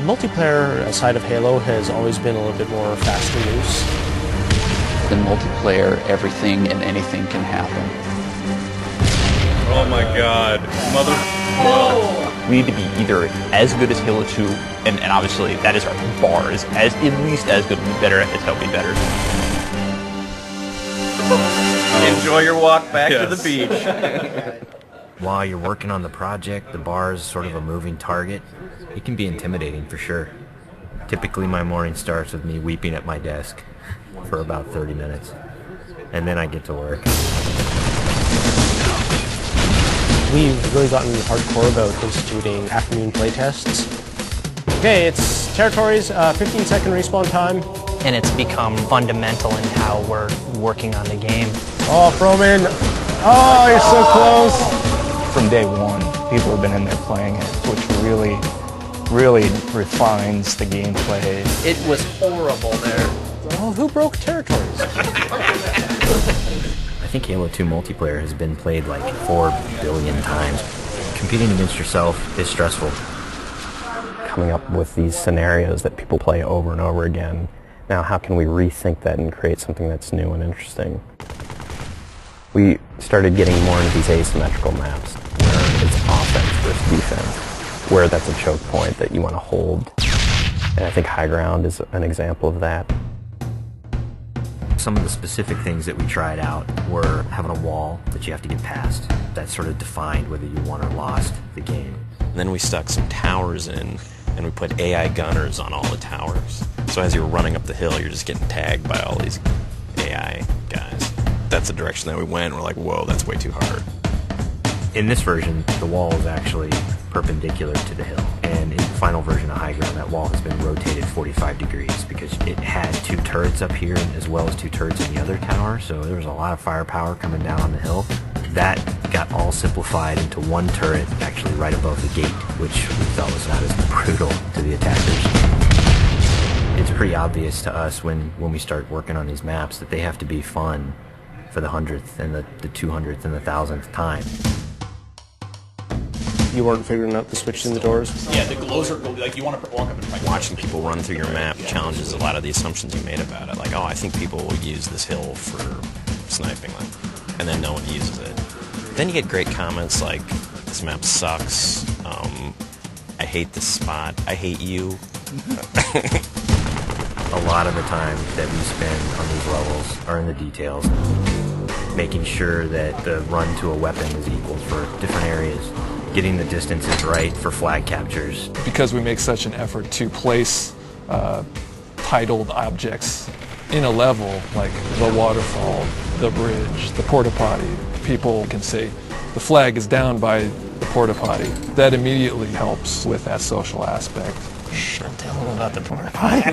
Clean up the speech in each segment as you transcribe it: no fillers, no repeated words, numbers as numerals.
multiplayer side of Halo has always been a little bit more fast and loose. In multiplayer, everything and anything can happen. Oh my god. Mother... Oh. We need to be either as good as Halo 2, and obviously that is our bar, is as at least as good, better, as help me better. Enjoy your walk back to the beach. While you're working on the project, the bar is sort of a moving target. It can be intimidating for sure. Typically my morning starts with me weeping at my desk for about 30 minutes, and then I get to work. We've really gotten hardcore about instituting afternoon playtests. Okay, it's territories, 15-second respawn time. And it's become fundamental in how we're working on the game. Oh, Froman! Oh, you're so close! From day one, people have been in there playing it, which really refines the gameplay. It was horrible there. Oh, who broke territories? I think Halo 2 multiplayer has been played like 4 billion times. Competing against yourself is stressful. Coming up with these scenarios that people play over and over again. Now, how can we rethink that and create something that's new and interesting? We started getting more into these asymmetrical maps, where it's offense versus defense, where that's a choke point that you want to hold. And I think High Ground is an example of that. Some of the specific things that we tried out were having a wall that you have to get past. That sort of defined whether you won or lost the game. And then we stuck some towers in, and we put AI gunners on all the towers. So as you're running up the hill, you're just getting tagged by all these AI guys. That's the direction that we went. We're like, whoa, that's way too hard. In this version, the wall is actually perpendicular to the hill. And in the final version of High Ground, that wall has been rotated 45 degrees because it had 2 turrets up here as well as 2 turrets in the other tower. So there was a lot of firepower coming down on the hill. That got all simplified into 1 turret actually right above the gate, which we felt was not as brutal to the attackers. It's pretty obvious to us when we start working on these maps that they have to be fun for the 100th and the 200th and the 1000th time. You weren't figuring out the switches in the doors? Yeah, the glows are like you want to walk up and try. Watching people run through your map challenges a lot of the assumptions you made about it. Like, oh, I think people will use this hill for sniping, and then no one uses it. Then you get great comments like, this map sucks, I hate this spot, I hate you. A lot of the time that we spend on these levels are in the details, making sure that the run to a weapon is equal for different areas, getting the distances right for flag captures. Because we make such an effort to place titled objects in a level, like the waterfall, the bridge, the porta potty, people can say the flag is down by the porta potty. That immediately helps with that social aspect. Tell them about the porta potty.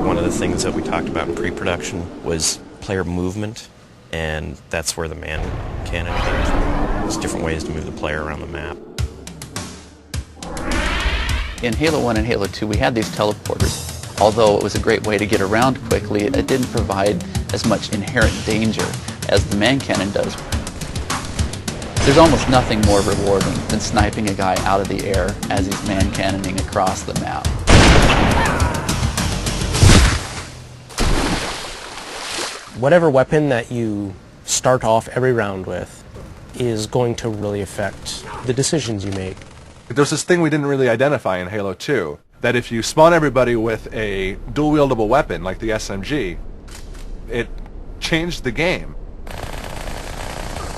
One of the things that we talked about in pre-production was player movement, and that's where the man cannon came from. There's different ways to move the player around the map. In Halo 1 and Halo 2, we had these teleporters. Although it was a great way to get around quickly, it didn't provide as much inherent danger as the man cannon does. There's almost nothing more rewarding than sniping a guy out of the air as he's man cannoning across the map. Whatever weapon that you start off every round with is going to really affect the decisions you make. There's this thing we didn't really identify in Halo 2, that if you spawn everybody with a dual-wieldable weapon like the SMG, it changed the game.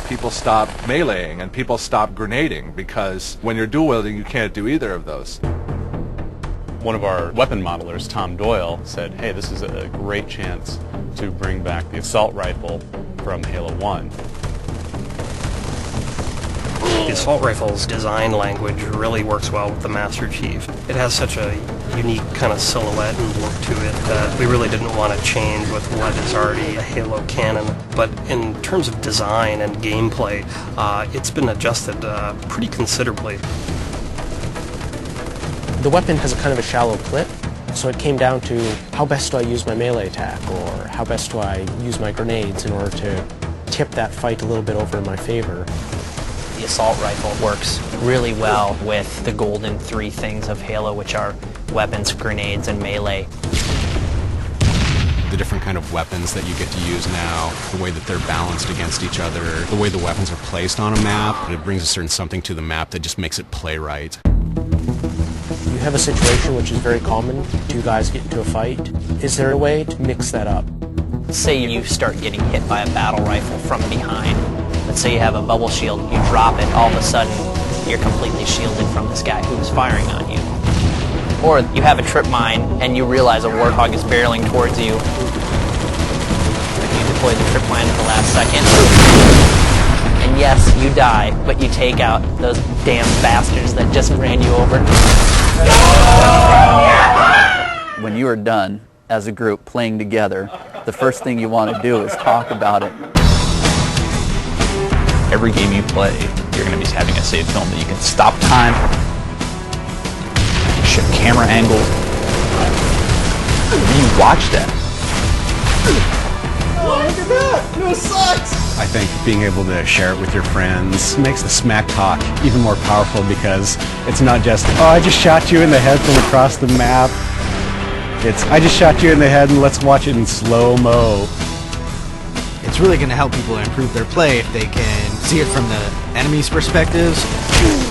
People stop meleeing and people stop grenading because when you're dual-wielding you can't do either of those. One of our weapon modelers, Tom Doyle, said, hey, this is a great chance to bring back the assault rifle from Halo 1. The assault rifle's design language really works well with the Master Chief. It has such a unique kind of silhouette and look to it that we really didn't want to change with what is already a Halo canon. But in terms of design and gameplay, it's been adjusted pretty considerably. The weapon has a kind of a shallow clip, so it came down to how best do I use my melee attack, or how best do I use my grenades in order to tip that fight a little bit over in my favor. The assault rifle works really well with the golden three things of Halo, which are weapons, grenades, and melee. The different kind of weapons that you get to use now, the way that they're balanced against each other, the way the weapons are placed on a map, it brings a certain something to the map that just makes it play right. You have a situation which is very common, two guys get into a fight. Is there a way to mix that up? Say you start getting hit by a battle rifle from behind. Let's say you have a bubble shield, you drop it, all of a sudden you're completely shielded from this guy who was firing on you. Or you have a trip mine and you realize a warthog is barreling towards you. You deploy the trip mine at the last second. And yes, you die, but you take out those damn bastards that just ran you over. When you are done as a group playing together, the first thing you want to do is talk about it. Every game you play, you're going to be having a save film that you can stop time, shift camera angles, and you watch that. Oh, look at that! This sucks! I think being able to share it with your friends makes the smack talk even more powerful, because it's not just, oh, I just shot you in the head from across the map. It's, I just shot you in the head and let's watch it in slow-mo. It's really going to help people improve their play if they can see it from the enemy's perspectives.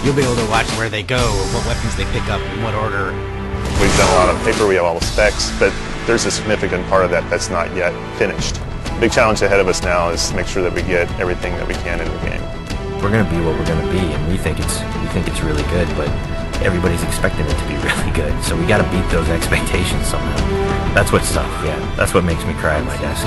You'll be able to watch where they go, what weapons they pick up, in what order. We've done a lot of paper, we have all the specs, but there's a significant part of that that's not yet finished. The big challenge ahead of us now is to make sure that we get everything that we can into the game. We're going to be what we're going to be, and we think it's really good, but everybody's expecting it to be really good, so we got to beat those expectations somehow. That's what's tough, yeah. That's what makes me cry at my desk.